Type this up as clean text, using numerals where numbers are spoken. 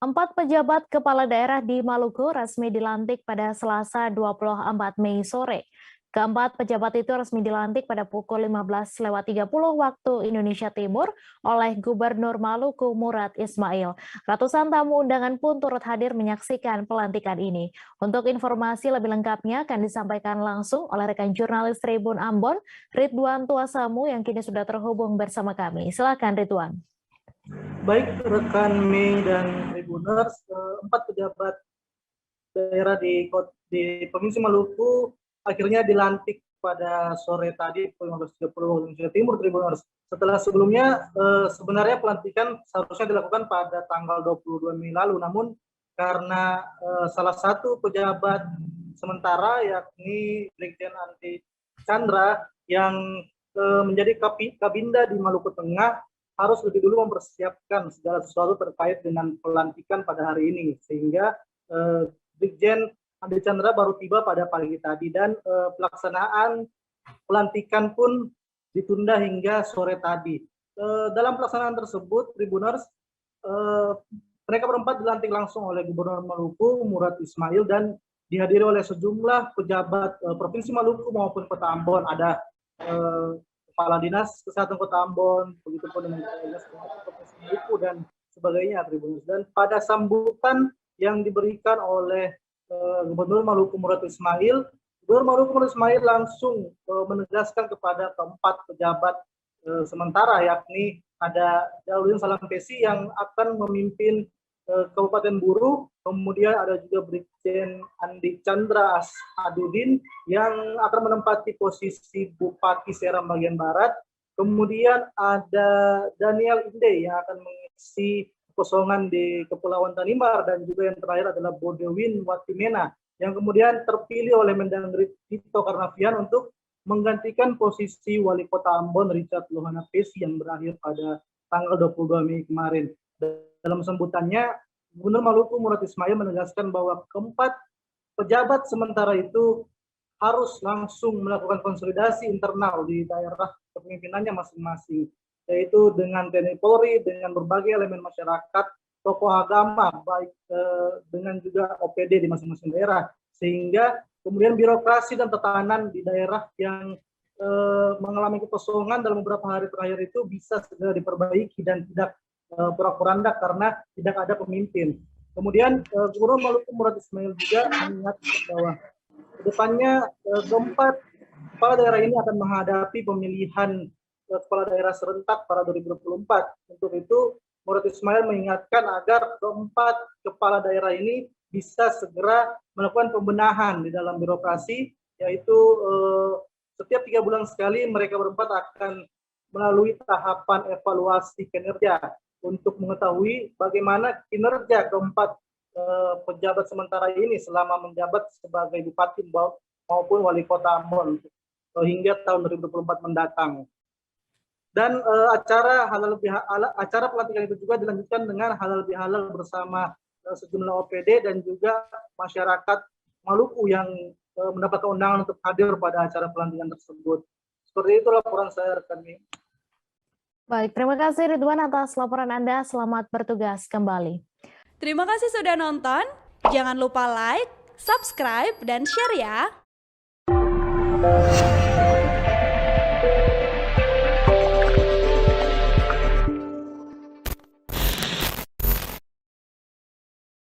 Empat pejabat kepala daerah di Maluku resmi dilantik pada Selasa 24 Mei sore. Keempat pejabat itu resmi dilantik pada pukul 15.30 waktu Indonesia Timur oleh Gubernur Maluku Murad Ismail. Ratusan tamu undangan pun turut hadir menyaksikan pelantikan ini. Untuk informasi lebih lengkapnya akan disampaikan langsung oleh rekan jurnalis Tribun Ambon, Ridwan Tuasamu yang kini sudah terhubung bersama kami. Silakan Ridwan. Baik rekan Mei dan Tribuners, empat pejabat daerah di Provinsi Maluku akhirnya dilantik pada sore tadi pukul 15.30 Indonesia Timur, Tribuners. Setelah sebelumnya sebenarnya pelantikan seharusnya dilakukan pada tanggal 22 Mei lalu, namun karena salah satu pejabat sementara yakni Brigjen Andi Chandra yang menjadi Kabinda di Maluku Tengah harus lebih dulu mempersiapkan segala sesuatu terkait dengan pelantikan pada hari ini, sehingga Brigjen Andi Chandra baru tiba pada pagi tadi dan pelaksanaan pelantikan pun ditunda hingga sore tadi. Dalam pelaksanaan tersebut, Tribuners, mereka berempat dilantik langsung oleh Gubernur Maluku Murad Ismail dan dihadiri oleh sejumlah pejabat Provinsi Maluku maupun Kota Ambon. Ada Kepala Dinas Kesehatan Kota Ambon, begitu pun dengan Dinas Provinsi Maluku dan sebagainya, Tribuners. Dan pada sambutan yang diberikan oleh Gubernur Maluku Murad Ismail, Gubernur Maluku Murad Ismail langsung menegaskan kepada keempat pejabat sementara, yakni ada Jaludin Salampesi yang akan memimpin Kabupaten Buru, kemudian ada juga Brigjen Andi Chandra Adudin yang akan menempati posisi Bupati Seram bagian Barat, kemudian ada Daniel Inde yang akan mengisi kosongan di Kepulauan Tanimbar, dan juga yang terakhir adalah Bodewin Watimena yang kemudian terpilih oleh Mendagri Tito Karnavian untuk menggantikan posisi Wali Kota Ambon Richard Lohana Pesi yang berakhir pada tanggal 22 Mei kemarin. Dalam sambutannya, Gubernur Maluku Murad Ismail menegaskan bahwa keempat pejabat sementara itu harus langsung melakukan konsolidasi internal di daerah kepemimpinannya masing-masing, yaitu dengan TNI Polri, dengan berbagai elemen masyarakat, tokoh agama, baik dengan juga OPD di masing-masing daerah, sehingga kemudian birokrasi dan tatanan di daerah yang mengalami kekosongan dalam beberapa hari terakhir itu bisa segera diperbaiki dan tidak porak-poranda karena tidak ada pemimpin. Kemudian Gubernur Maluku Murad Ismail juga mengingatkan bahwa kedepannya keempat kepala daerah ini akan menghadapi pemilihan kepala daerah serentak pada 2024. Untuk itu, Murad Ismail mengingatkan agar keempat kepala daerah ini bisa segera melakukan pembenahan di dalam birokrasi, yaitu setiap 3 bulan sekali mereka berempat akan melalui tahapan evaluasi kinerja untuk mengetahui bagaimana kinerja keempat pejabat sementara ini selama menjabat sebagai bupati maupun wali kota Ambon hingga tahun 2024 mendatang. Dan acara pelantikan itu juga dilanjutkan dengan halal bihalal bersama sejumlah OPD dan juga masyarakat Maluku yang mendapatkan undangan untuk hadir pada acara pelantikan tersebut. Seperti itu laporan saya, rekan Mei. Baik, terima kasih Ridwan atas laporan Anda. Selamat bertugas kembali. Terima kasih sudah nonton. Jangan lupa like, subscribe, dan share ya.